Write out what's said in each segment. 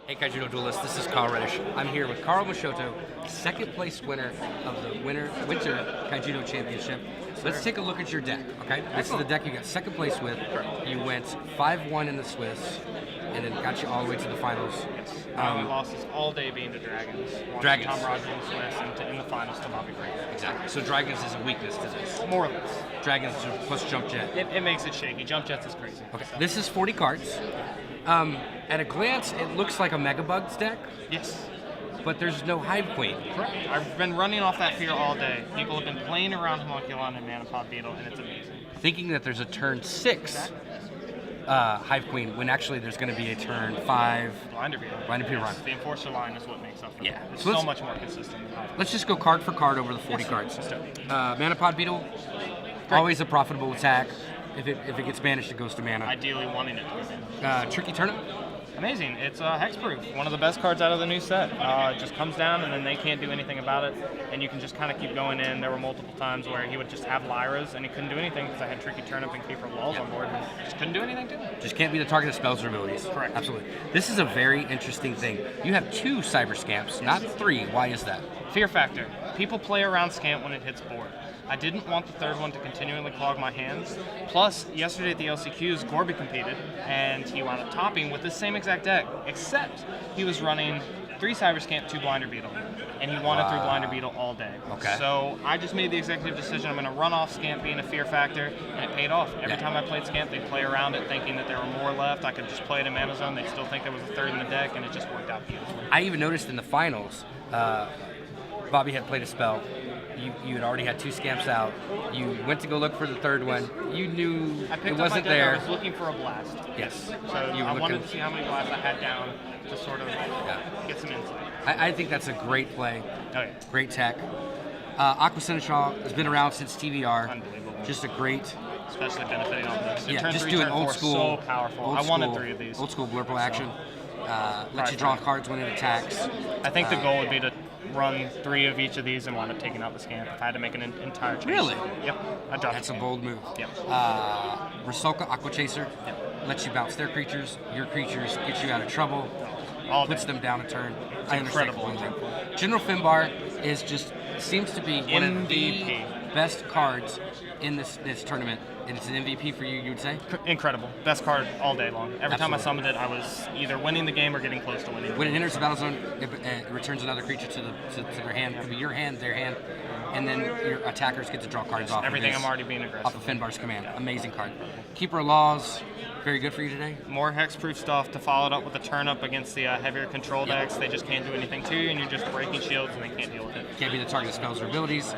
Hey Kaijudo Duelists, this is Carl Reddish. I'm here with Carl Miciotto, second place winner of the Winter Kaijudo Championship. Let's take a look at your deck, okay? This is the deck you got second place with. You went 5-1 in the Swiss, and then got you all the way to the finals. Yes. My only loss is all day being to Dragons. Dragons. Tom Rogers in the Swiss and in the finals to Bobby Brady. Exactly. So Dragons is a weakness to this. More or less. Dragons plus Jump Jet. It makes it shaky. Jump Jets is crazy. Okay. So. This is 40 cards. At a glance, it looks like a Megabugs deck, Yes. but there's no Hive Queen. Correct. I've been running off that fear all day. People have been playing around Homunculon and Manapod Beetle, and it's amazing. Thinking that there's a turn 6 Hive Queen, when actually there's going to be a turn 5 Blinder Beetle. Blinder Beetle Yes, run. the Enforcer line is what makes up for Yeah. that. It's So so let's- much more consistent than Hive. Let's just go card for card over the 40 cards. Let's do it. Manapod Beetle, always a profitable attack. If it gets banished, it goes to mana. Ideally wanting it to be banned. Tricky Turnip, Amazing. It's hexproof. One of the best cards out of the new set. It just comes down and then they can't do anything about it. And you can just kind of keep going in. There were multiple times where he would just have Lyras and he couldn't do anything because I had Tricky Turnip and Keeper Walls on board and just couldn't do anything to him. just can't be the target of spells or abilities. Correct. Absolutely. This is a very interesting thing. You have 2 Cyber Scamps, not 3. Why is that? Fear factor. People play around Scamp when it hits board. I didn't want the third one to continually clog my hands. Plus, yesterday at the LCQs, Gorby competed, and he wound up topping with the same exact deck, except he was running 3 Cyber Scamp, 2 Blinder Beetle, and he wanted 3 Blinder Beetle all day. Okay. So I just made the executive decision, I'm going to run off Scamp being a fear factor, and it paid off. Every time I played Scamp, they'd play around it thinking that there were more left. I could just play it in Mana Zone. They'd still think there was a third in the deck, and it just worked out beautifully. I even noticed in the finals, Bobby had played a spell. You had already had 2 Scamps out. You went to go look for the third one. You knew I picked it up my wasn't deck, there. I was looking for a blast. Yes. So You were I wanted looking- to see how many blasts I had down to sort of get some insight. I think that's a great play. Oh yeah, Great tech. Aqua Seneschal has been around since TVR. unbelievable. Just a great, Especially benefiting off this. yeah, Turn just 3, do an turn old 4, school. so powerful. Old I wanted school- 3 of these. Old school Blurple action. Let you Right. draw cards when it attacks. I think the goal would be to run 3 of each of these and wind up taking out the Scamp if I had to make an entire change. Really? Yep. I dropped That's the a Scamp. bold move. Yep. Rasoka Aqua Chaser lets you bounce their creatures. Your creatures get you out of trouble. All Puts day. them down a turn. It's I understand incredible. completely. General Finbar is seems to be one of the MVP. best cards in this tournament. And it's an MVP for you would say? Incredible. Best card all day long. Every time I Absolutely. summoned it, I was either winning the game or getting close to winning. When it enters the battle zone, it returns another creature to their hand. It could be your hand, their hand, and then your attackers get to draw cards off. Everything of I'm already being aggressive. off of Finbar's command. Amazing card. Keeper of Laws, very good for you today. More hexproof stuff to follow it up with a turn up against the heavier control decks. They just can't do anything to you, and you're just breaking shields, and they can't deal with it. Can't be the target of spells or abilities.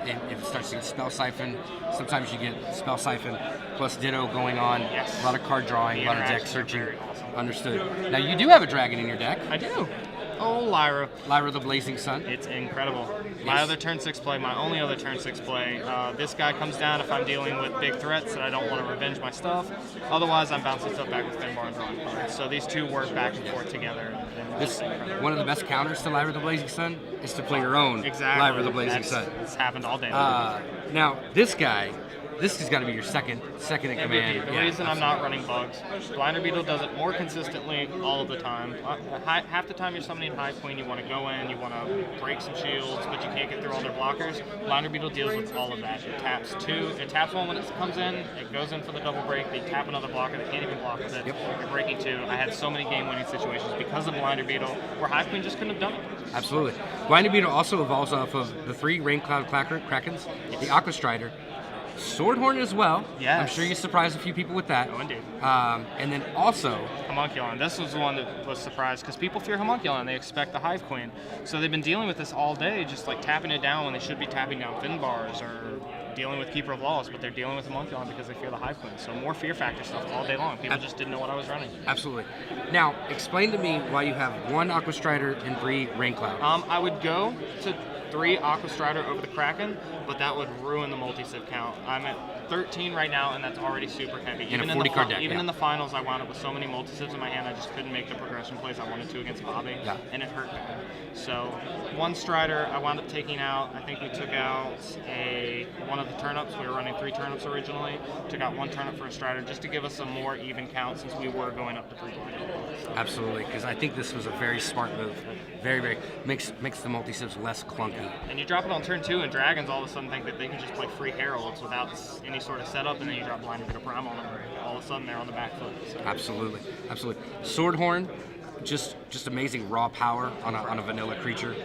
If it starts to get Spell Siphon, sometimes you get Spell Siphon plus Ditto going on. Yes. A lot of card drawing, The a lot of deck interactions are searching. very awesome. Understood. Now you do have a dragon in your deck. I do. Oh, Lyra. Lyra the Blazing Sun. It's incredible. My other turn 6 play, my only other turn 6 play. This guy comes down if I'm dealing with big threats and I don't want to revenge my stuff. Otherwise, I'm bouncing stuff back with Finbar and drawing cards. So these two work back and forth together. And This one of the best counters to Lyra the Blazing Sun is to play your own exactly. Lyra the Blazing Sun. It's happened all day long. Now this guy, this has got to be your second in command. MVP. The Yeah, reason I'm not running bugs, Blinder Beetle does it more consistently all of the time. Half the time you're summoning High Queen, you want to go in, you want to break some shields, but you can't get through all their blockers. Blinder Beetle deals with all of that. It taps 2, it taps 1 when it comes in, it goes in for the double break, they tap another blocker, they can't even block with it. Yep. You're breaking 2. I had so many game-winning situations because of Blinder Beetle where High Queen just couldn't have done it. Absolutely. Blinder Beetle also evolves off of the 3 Raincloud Krakens, the Aqua Strider, Swordhorn as well. Yes. I'm sure you surprised a few people with that. Oh, indeed. And then also, Homunculon. This was the one that was surprised because people fear Homunculon. They expect the Hive Queen. So they've been dealing with this all day, just like tapping it down when they should be tapping down Finbars or dealing with Keeper of Laws, but they're dealing with Homunculon because they fear the Hive Queen. So more fear factor stuff all day long. People just didn't know what I was running. absolutely. Now, explain to me why you have 1 Aqua Strider and 3 Raincloud. I would go to 3 Aqua Strider over the Kraken, but that would ruin the multi-civ count. I'm at 13 right now, and that's already super heavy. In a 40 card deck, Even yeah. in the finals, I wound up with so many multi-sibs in my hand, I just couldn't make the progression plays I wanted to against Bobby, Yeah. and it hurt bad. So one Strider, I wound up taking out. I think we took out one of the turnips. We were running 3 turnips originally. Took out 1 turnip for a Strider just to give us a more even count since we were going up to 3 blind. So. Absolutely, because I think this was a very smart move. Very makes the multi-sibs less clunky. And you drop it on turn 2, and Dragons all of a sudden think that they can just play free Heralds without any sort of setup, and then you drop Blind and Prime on them. All of a sudden, they're on the back foot. So. Absolutely. Swordhorn, just amazing raw power on a vanilla creature.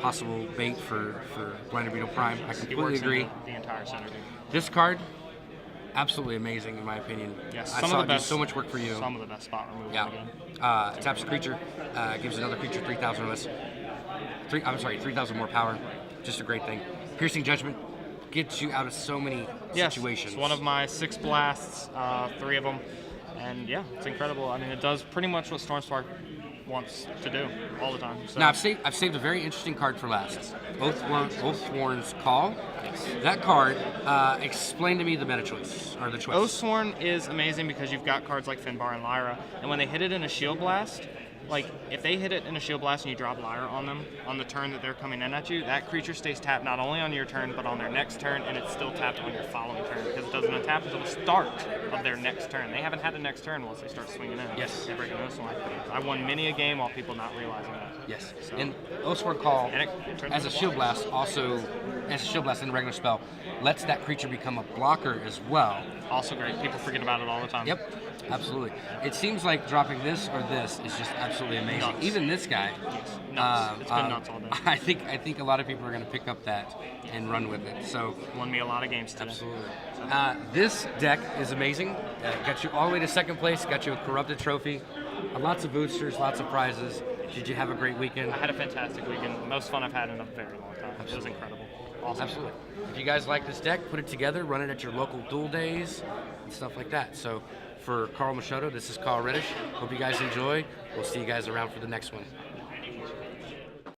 Possible bait for Blind Beetle Prime. I He completely works agree. the entire center. This card, absolutely amazing in my opinion. Yes, I saw it do so much work for you. Some of the best spot removal Yeah. again. Taps a creature, gives another creature 3,000 or less. 3,000 more power. Just a great thing. Piercing Judgment gets you out of so many situations. It's one of my 6 blasts, 3 of them, and yeah, it's incredible. I mean, it does pretty much what Stormspark wants to do all the time. So. Now I've saved a very interesting card for last. Oathsworn's Call. Yes. That card, explain to me the meta choice or the choice. Oathsworn is amazing because you've got cards like Finbar and Lyra, and when they hit it in a Shield Blast, like if they hit it in a Shield Blast and you drop Lyra on them on the turn that they're coming in at you, that creature stays tapped not only on your turn but on their next turn, and it's still tapped on your following turn because it doesn't untap until the start of their next turn. They haven't had a next turn once they start swinging in. Yes. They break an Oathsworn. I won many a game while people not realizing that. Yes. So. And Oathsworn Call, And it turns as a into Shield block. Blast, also as a Shield Blast in a regular spell, lets that creature become a blocker as well. Also great. People forget about it all the time. Yep. Absolutely. It seems like dropping this or this is just absolutely amazing. Nuts. Even this guy. Yes. Nuts. It's been nuts all day. I think a lot of people are going to pick up that and run with it. So Won me a lot of games today. absolutely. This deck is amazing. Got you all the way to second place. Got you a corrupted trophy. Lots of boosters. Lots of prizes. Did you have a great weekend? I had a fantastic weekend. The most fun I've had in a very long time. It was incredible. Awesome. Absolutely. If you guys like this deck, put it together, run it at your local duel days, and stuff like that. So for Carl Miciotto, this is Carl Reddish. Hope you guys enjoy. We'll see you guys around for the next one.